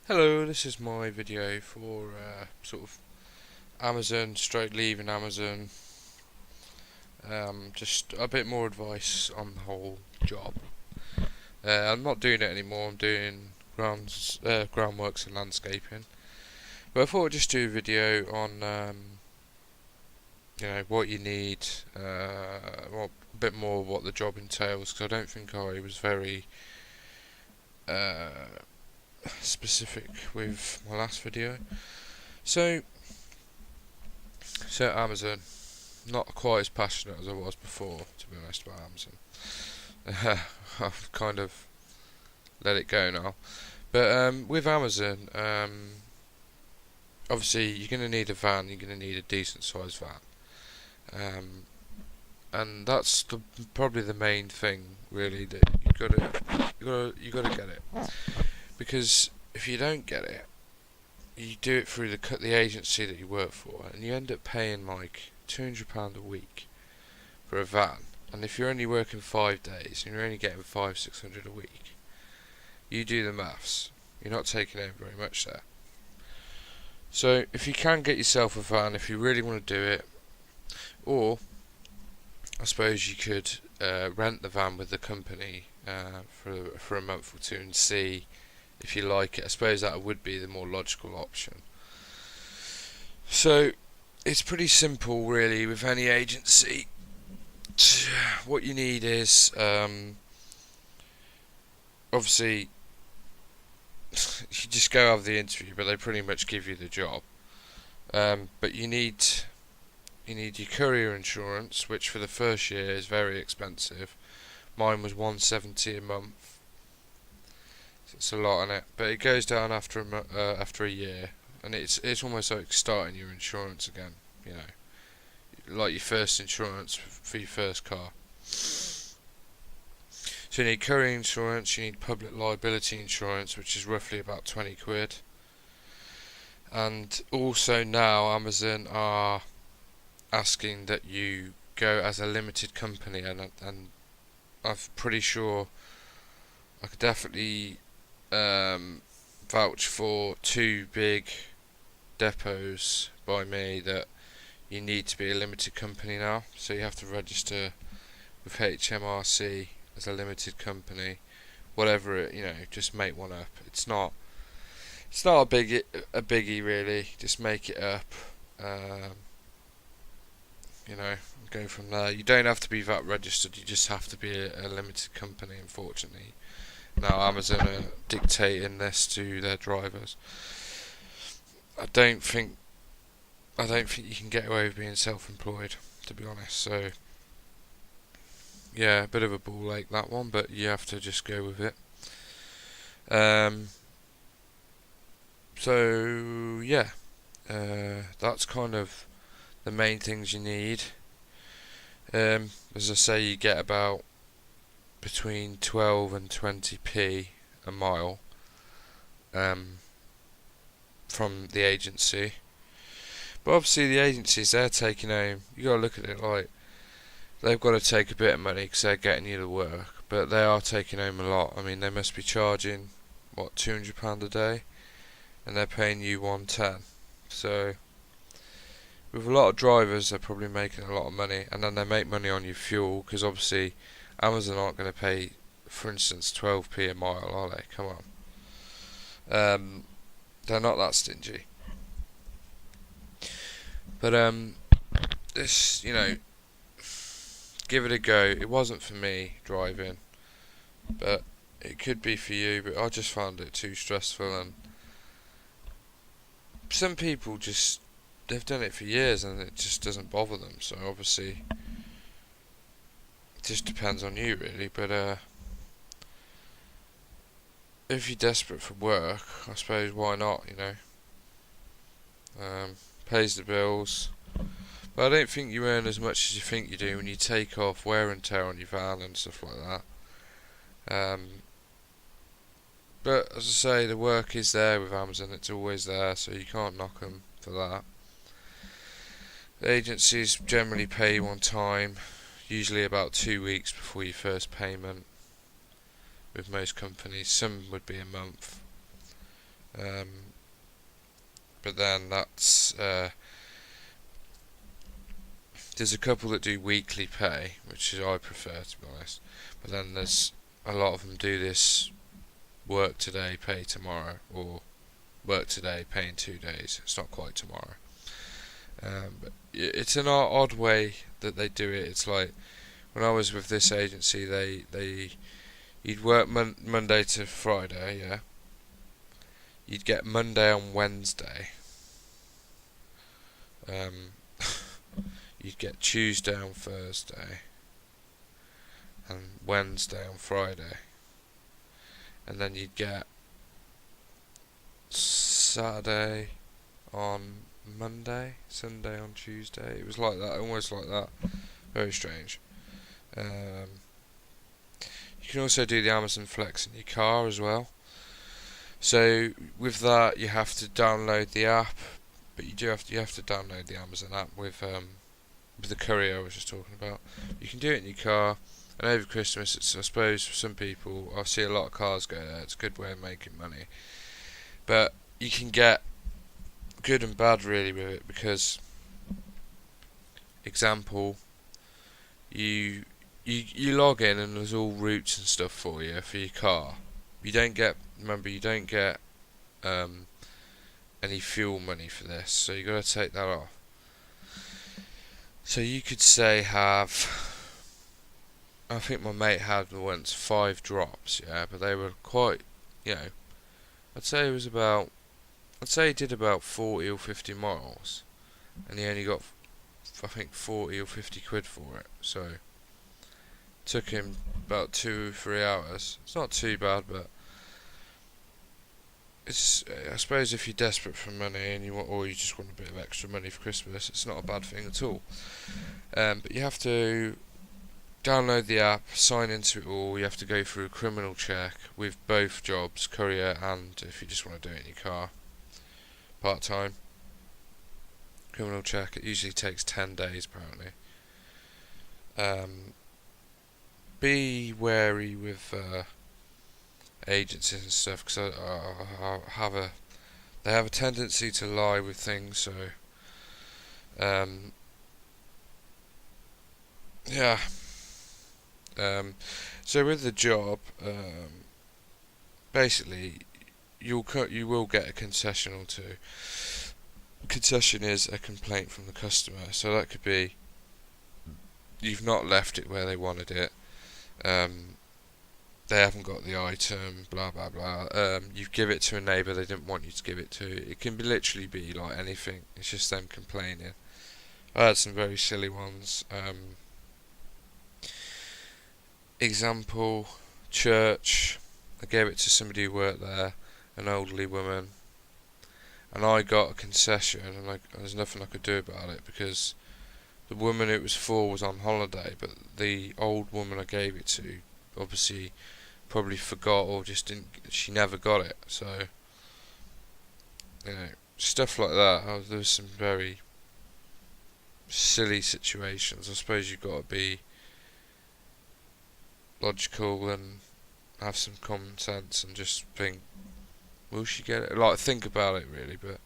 Hello, this is my video for sort of Amazon, stroke leaving Amazon. Just a bit more advice on the whole job. I'm not doing it anymore. I'm doing groundworks and landscaping. But I thought I'd just do a video on what you need, a bit more what the job entails, because I don't think I was very uh, specific with my last video. So Amazon. Not quite as passionate as I was before, to be honest, about Amazon. I've kind of let it go now. But with Amazon, obviously you're going to need a van. You're going to need a decent sized van, and that's probably the main thing, really, that you gotta get it. Because if you don't get it, you do it through the agency that you work for, and you end up paying like £200 a week for a van. And if you're only working 5 days and you're only getting 500-600 a week, you do the maths. You're not taking home very much there. So if you can get yourself a van, if you really want to do it, or I suppose you could rent the van with the company for a month or two and see if you like it. I suppose that would be the more logical option. So it's pretty simple, really, with any agency. What you need is obviously you just go have the interview, but they pretty much give you the job. But you need your courier insurance, which for the first year is very expensive. Mine was £170 a month. It's a lot on it, but it goes down after a year, and it's almost like starting your insurance again. You know, like your first insurance for your first car. So you need courier insurance, you need public liability insurance, which is roughly about £20. And also now Amazon are asking that you go as a limited company, and I'm pretty sure I could definitely vouch for two big depots by me that you need to be a limited company now. So you have to register with HMRC as a limited company, whatever it, just make one up. It's not a biggie really. Just make it up. Go from there. You don't have to be VAT registered. You just have to be a limited company. Unfortunately, now Amazon are dictating this to their drivers. I don't think you can get away with being self-employed, to be honest. So yeah, a bit of a ball ache, that one, but you have to just go with it. So yeah, that's kind of the main things you need. As I say, you get about between 12 and 20p a mile from the agency. But obviously the agencies, they're taking home, you got to look at it like they've got to take a bit of money because they're getting you the work, but they are taking home a lot. I mean, they must be charging £200 a day, and they're paying you 110. So with a lot of drivers, they're probably making a lot of money, and then they make money on your fuel, because obviously Amazon aren't going to pay, for instance, 12p a mile, are they? Come on. They're not that stingy. But this, give it a go. It wasn't for me driving, but it could be for you. But I just found it too stressful, and some people they've done it for years and it just doesn't bother them. So obviously, it just depends on you, really. But if you're desperate for work, I suppose why not? Pays the bills. But I don't think you earn as much as you think you do when you take off wear and tear on your van and stuff like that. But as I say, the work is there with Amazon. It's always there, so you can't knock them for that. The agencies generally pay you on time, usually about 2 weeks before your first payment. With most companies, some would be a month. But then there's a couple that do weekly pay, which is I prefer, to be honest. But then there's a lot of them do this work today, pay tomorrow, or work today, pay in 2 days. It's not quite tomorrow. But it's an odd way that they do it. It's like when I was with this agency, you'd work Monday to Friday, yeah. You'd get Monday on Wednesday. You'd get Tuesday on Thursday, and Wednesday on Friday, and then you'd get Saturday on Monday, Sunday on Tuesday. It was like that, almost like that. Very strange. You can also do the Amazon Flex in your car as well. So with that, you have to download the app, but you have to download the Amazon app with the courier I was just talking about. You can do it in your car, and over Christmas, it's, I suppose for some people, I see a lot of cars go there. It's a good way of making money, but you can get good and bad really with it, because example, you log in and there's all routes and stuff for you for your car. You don't get any fuel money for this, so you got to take that off. So you could say I think my mate had once 5 drops, yeah, but they were quite, I'd say he did about 40 or 50 miles, and he only got, I think, 40 or 50 quid for it. So it took him about 2-3 hours. It's not too bad, but it's, I suppose if you're desperate for money and or you just want a bit of extra money for Christmas, it's not a bad thing at all. But you have to download the app, sign into it all. You have to go through a criminal check with both jobs, courier and if you just want to do it in your car, part time. Criminal check. It usually takes 10 days apparently. Be wary with agencies and stuff, because they have a tendency to lie with things. So yeah. So with the job, basically you will get a concession or two. Concession is a complaint from the customer, so that could be you've not left it where they wanted it, they haven't got the item, blah blah blah, you give it to a neighbour they didn't want you to give it to. It can literally be like anything. It's just them complaining. I had some very silly ones. Example, church. I gave it to somebody who worked there, an elderly woman, and I got a concession, and there's nothing I could do about it because the woman it was for was on holiday, but the old woman I gave it to obviously probably forgot or just didn't. She never got it. So stuff like that. There's some very silly situations. I suppose you've got to be logical and have some common sense and just think, will she get it? Like, think about it really, but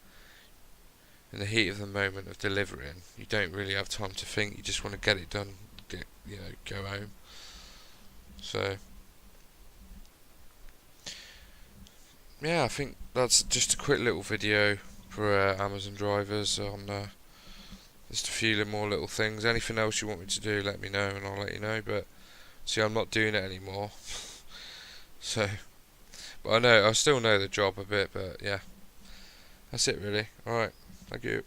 in the heat of the moment of delivering, you don't really have time to think. You just want to get it done, go home. So yeah, I think that's just a quick little video for Amazon drivers on just a few more little things. Anything else you want me to do, let me know and I'll let you know. But see, I'm not doing it anymore. So, but I still know the job a bit. But yeah, that's it really. Alright, thank you.